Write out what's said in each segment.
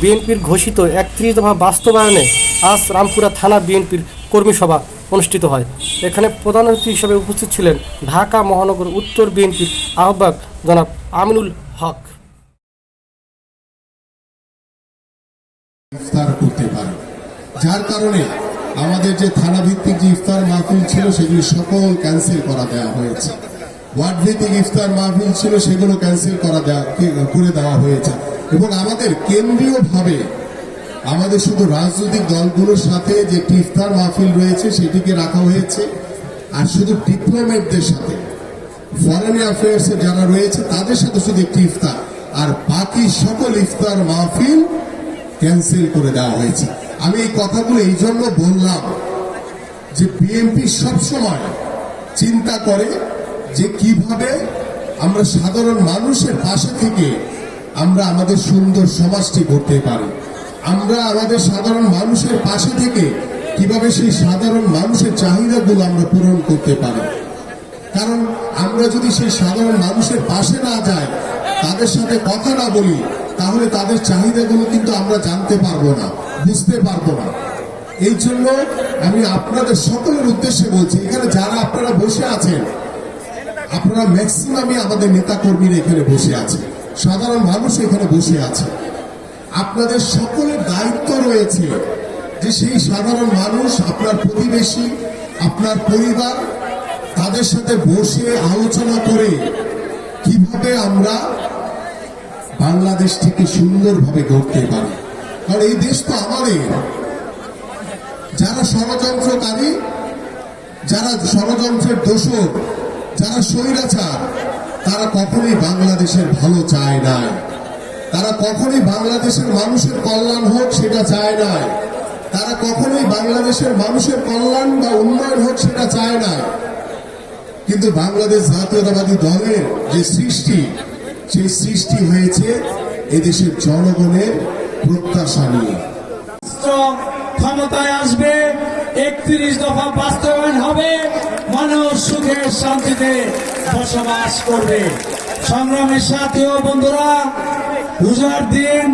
বিএনপির ঘোষিত ৩১ দফা বাস্তবায়নে আজ রামপুরা থানা বিএনপির কর্মী সভা অনুষ্ঠিত হয়। এখানে প্রধান অতিথি হিসেবে উপস্থিত ছিলেন ঢাকা মহানগর উত্তর বিএনপির আহ্বায়ক জনাব আমিনুল হক। ইফতার করতে পারে, যার কারণে আমাদের যে থানা ভিত্তিক যে ইফতার মাহফিল ছিল সেগুলি সকল ক্যান্সেল করা দেওয়া হয়েছে। ওয়ার্ড ভিত্তিক ইফতার মাহফিল ছিল সেগুলো ক্যান্সেল করে দেওয়া হয়েছে। এবং আমাদের কেন্দ্রীয়ভাবে আমাদের শুধু রাজনৈতিক দলগুলোর সাথে যে ইফতার মাহফিল রয়েছে সেটিকে রাখা হয়েছে, আর শুধু ডিপ্লোম্যাটদের সাথে ফরেন অ্যাফেয়ার্সে যারা রয়েছে তাদের সাথে শুধু একটি ইফতার, আর বাকি সকল ইফতার মাহফিল ক্যান্সেল করে দেওয়া হয়েছে। আমি এই কথাগুলো এই জন্য বললাম যে বিএনপি সবসময় চিন্তা করে যে কিভাবে আমরা সাধারণ মানুষের পাশে থেকে আমরা আমাদের সুন্দর সমাজটি গড়তে পারি, আমরা আমাদের সাধারণ মানুষের পাশে থেকে কিভাবে সেই সাধারণ মানুষের চাহিদাগুলো আমরা পূরণ করতে পারি। কারণ আমরা যদি সেই সাধারণ মানুষের পাশে না যাই, তাদের সাথে কথা না বলি, তাহলে তাদের চাহিদাগুলো কিন্তু আমরা জানতে পারবো না, বুঝতে পারবো না। এই জন্য আমি আপনাদের সকলের উদ্দেশ্যে বলছি, এখানে যারা আপনারা বসে আছেন, আপনারা ম্যাক্সিমামই আমাদের নেতা কর্মীরা এখানে বসে আছে, সাধারণ মানুষ এখানে বসে আছে। আপনাদের সকলের দায়িত্ব রয়েছে যে সেই সাধারণ মানুষ, আপনার প্রতিবেশী, আপনার পরিবার, তাদের সাথে বসে আলোচনা করে কিভাবে আমরা বাংলাদেশটিকে সুন্দরভাবে গড়তে পারি। কারণ এই দেশ তো আমাদের। যারা ষড়যন্ত্রকারী, যারা ষড়যন্ত্রের দোষর, যারা স্বৈরাচার, তারা কখনোই বাংলাদেশের ভালো চায় নাই, তারা কখনোই বাংলাদেশের মানুষের কল্যাণ হোক সেটা চায় নাই, তারা কখনোই বাংলাদেশের মানুষের কল্যাণ বা উন্নয়ন হোক সেটা চায় না। কিন্তু বাংলাদেশ জাতীয়তাবাদী দলের যে সৃষ্টি, সেই সৃষ্টি হয়েছে এদেশের জনগণের প্রত্যাশা নিয়ে। ক্ষমতায় আসবে, ৩১ দফা বাস্তবায়ন হবে, মানুষ সুখে শান্তিতে বসবাস করবে। সংগ্রামের সাথী ও বন্ধুরা, পূজার দিন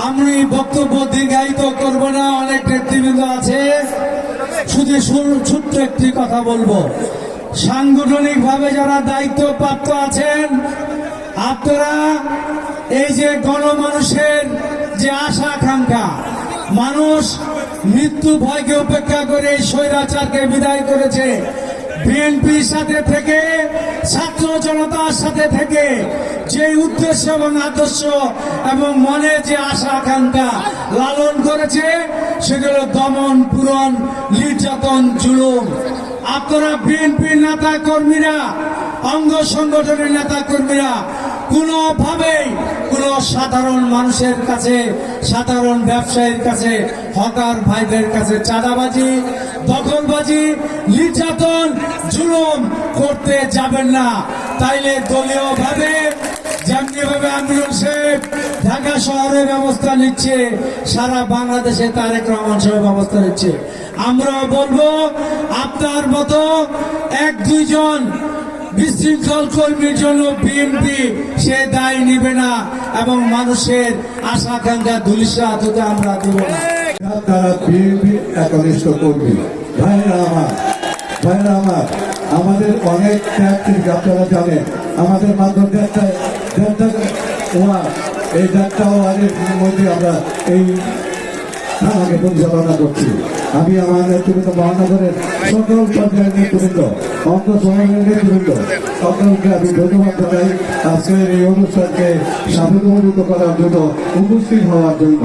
আমি বক্তব্য দীর্ঘায়িত করব না, অনেক নেতৃবৃন্দ আছে, শুধু ছোট্ট একটি কথা বলবো। সাংগঠনিক ভাবে যারা দায়িত্বপ্রাপ্ত আছেন, আপনারা এই যে গণমানুষের যে আশা আকাঙ্ক্ষা, মানুষ মৃত্যু ভয়কে উপেক্ষা করে স্বৈরাচারকে বিদায় করেছে, বিএনপির সাথে থেকে, ছাত্র জনতার সাথে থেকে যে উদ্দেশ্য এবং আদর্শ এবং মনে যে আশা আকাঙ্ক্ষা লালন করেছে, সেগুলো দমন, পূরণ, নির্যাতন, জুলুম। আপনারা বিএনপির নেতা কর্মীরা, অঙ্গ সংগঠনের নেতা কর্মীরা কোনোভাবেই কোনো সাধারণ মানুষের কাছে, সাধারণ ব্যবসায়ীর কাছে, হকার ভাইদের কাছে চাঁদাবাজি, দখলবাজি, নির্যাতন, জুলুম করতে যাবেন না। তাইলে দলীয় ভাবে যেমনিভাবে আমিনুল সাহেব ঢাকা শহরে ব্যবস্থা নিচ্ছে, সারা বাংলাদেশে তারেক রহমান সাহেব ব্যবস্থা নিচ্ছে। আমরা বলবো, আপনার মতো ১-২ বিশৃঙ্খল কর্মীর জন্য বিএনপি সে দায় নিবে না এবং মানুষের আশা আকাঙ্ক্ষা ধূলিসাৎ হতে আমরা দেব না। তারা বিএনপি একনিষ্ঠ কর্মী ভাইরা আমার, আমাদের অনেক ত্যাগ, আপনারা জানেন, আমাদের মাত্র দেড়টা এই দেড়টা ওয়ার্ডের মধ্যে আমরা এই থানাকে পরিচালনা করছি। আমি আমার নেতৃবৃন্দ, মহানগরের সকল পর্যায়ের নেতৃবৃন্দ, অঙ্গ সমাজের নেতৃবৃন্দ, সকলকে আমি ধন্যবাদ জানাই আজকের এই অনুষ্ঠানকে সাফল্যমণ্ডিত করার জন্য, উপস্থিত হওয়ার জন্য।